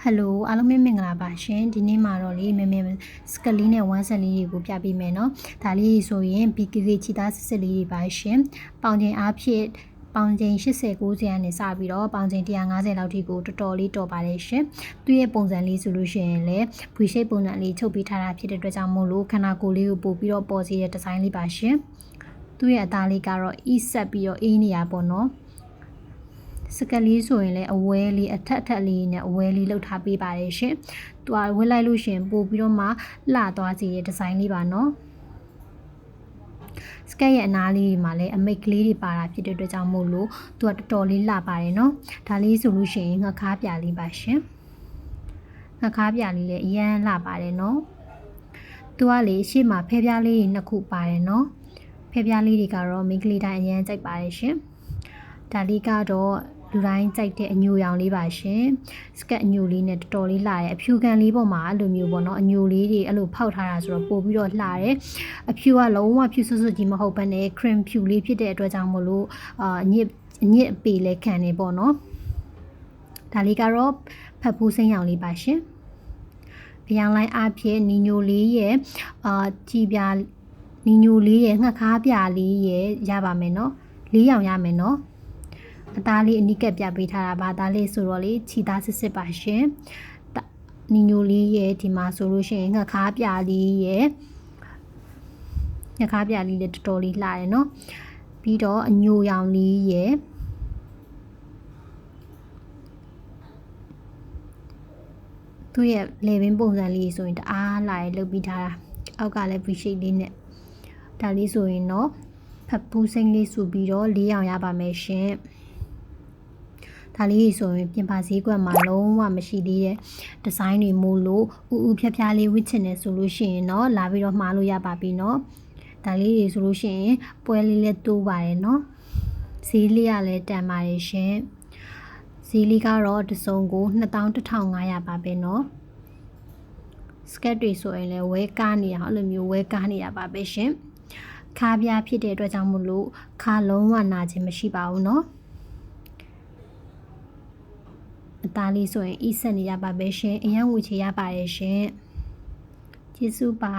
Hello အားလုံးမင်္ဂလာပါရှင်ဒီနေ့မှာတော့လေမေစကလီနဲ့ဝမ်းဆက်လေးတွေကိုပြပေးမယ်နော်ဒါလေးဆိုရင် BKK ချီသားစစ်စစ်လေးတွေပါရှင်ပေါင်ချိန်အားဖြင့်ပေါင်ချိန်80 90ကနေစပြီးတော့ပေါင်ချိန်150လောက်ထိကိုတော်တော်လေးတော်ပါတယ်ရှင်သူ့ရဲ့ပုံစံလေးဆိုလို့ရှိရင်လည်းဖွေရှိပ်ပုံစံလေးချုပ်ပေးထားတာဖြစ်တဲ့အတွက်ကြောင့်မို့လို့ခန္ဓာကိုယ်လေးကိုပို့ပြီးတော့ပေါ်စီတဲ့ဒီဇိုင်းလေးပါရှင်သူ့ရဲ့အသားလေးကတော့ E ဆက်ပြီးတော့အေးနေရပေါ့နော်စကလေးဆိုရင်လည်းအဝဲလေးအထက်လေးနဲ့အဝဲလေးလှုပ်ထားပေးပါတယ်ရှင်။သူကဝက်လိုက်လို့ရှင်ပို့ပြီးတော့မှလှသွားစေတဲ့ဒီဇိုင်းလေးပါနော်။စကတ်ရဲ့အနားလေးတွေမှာလည်းအမိတ်ကလေးတွေပါတာဖြစ်တဲ့အတွက်ကြောင့်မို့လို့သူကတော်တော်လေးလှပါတယ်နော်။ဒါလေးဆိုလို့ရှိရင်ငှက်ခါးပြလေးပါရှင်။ငှက်ခါးပြလေးလည်းအရန်လှပါတယ်နော်။သူကလေရှေ့မှာဖဲပြားလေးတွေနှစ်ခုပါတယ်နော်။ဖဲပြားလေးတွေကတော့မိန်းကလေးတိုင်းအရန်ကြိုက်ပါတယ်ရှင်။ဒါလေးကတော့လူတိုင်းကြိုက်တဲ့အညိုရောင်လေးပါရှင်စကတ်အညိုလေးနဲ့တော်တော်လေးလှတယ်အဖြူကန်လေးပေါ်မှာအဲ့လိုမျိုးပေါ့နော်အညိုလေးတွေအဲ့လိုဖောက်ထားတာဆိုတော့ပို့ပြီးတော့လှတယ်အဖြူကလုံးဝဖြူဆွတ်ကြီးမဟုတ်ဘဲနဲ့ cream ဖြူလေးဖြစ်တဲ့အတွက်ကြောင့်မို့လို့ညစ်အပေလဲခံနေပေါ့နော်ဒါလေးကတော့ဖတ်ဖူးစိမ်းရောင်လေးပါရှင်ဗျောင်းလိုင်းအဖြစ်နီညိုလေးရဲ့ကြည်ပြနီညိုလေးရဲ့ငှက်ခါးပြလေးရဲ့ရပါမယ်နော်၄ရောင်ရမယ်နော်အသားလေးအနိကက်ပြပေးထားတာပါအသားလေးဆိုတော့လေခြိသားစစ်ပါရှင်နီညိုလေးရဲ့ဒီမှာဆိုလို့ရှိရင်ငှက်ခါးပြလေးရဲ့ငှက်ခါးပြလေးလည်းတော်တော်လေးလှတယ်နော်ပြီးတော့အညိုရောင်လေးရဲ့သူ့ရဲ့လေပင်ပုံစံလေးဆိုရင်တအားလှရလုပ်ပြီးထားတာအောက်ကလည်း V shape လေးနဲ့ဒါလေးဆိုရင်တော့ဖတ်ဖူးစိမ့်လေးစုပြီးတော့၄ရောင်ရပါမယ်ရှင်ဒါလေးဆိုရင်ပြင်ပါဈေးကွက်မှာလုံးဝမရှိသေးတဲ့ဒီဇိုင်းတွေမို့လို့ဥဖြားလေးဝစ်ချင်တယ်ဆိုလို့ရှိရင်တော့လာပြီးတော့မှားလို့ရပါပြီเนาะဒါလေးတွေဆိုလို့ရှိရင်ပွဲလေးလည်းတိုးပါတယ်เนาะဈေးလေးကလည်းတန်ပါတယ်ရှင်ဈေးလေးကတော့တစ်စုံကို21,500ပါပဲเนาะစကတ်တွေဆိုရင်လည်းဝဲကားနေရအောင်အဲ့လိုမျိုးဝဲကားနေရပါပဲရှင်ခါးပြားဖြစ်တဲ့အတွက်ကြောင့်မို့လို့ခါလုံးဝနာခြင်းမရှိပါဘူးเนาะအသားလေးဆိုရင်အီးဆက်နေရပါပဲရှင်အရန်ဝေချေရပါတယ်ရှင်ကျေးဇူးပါ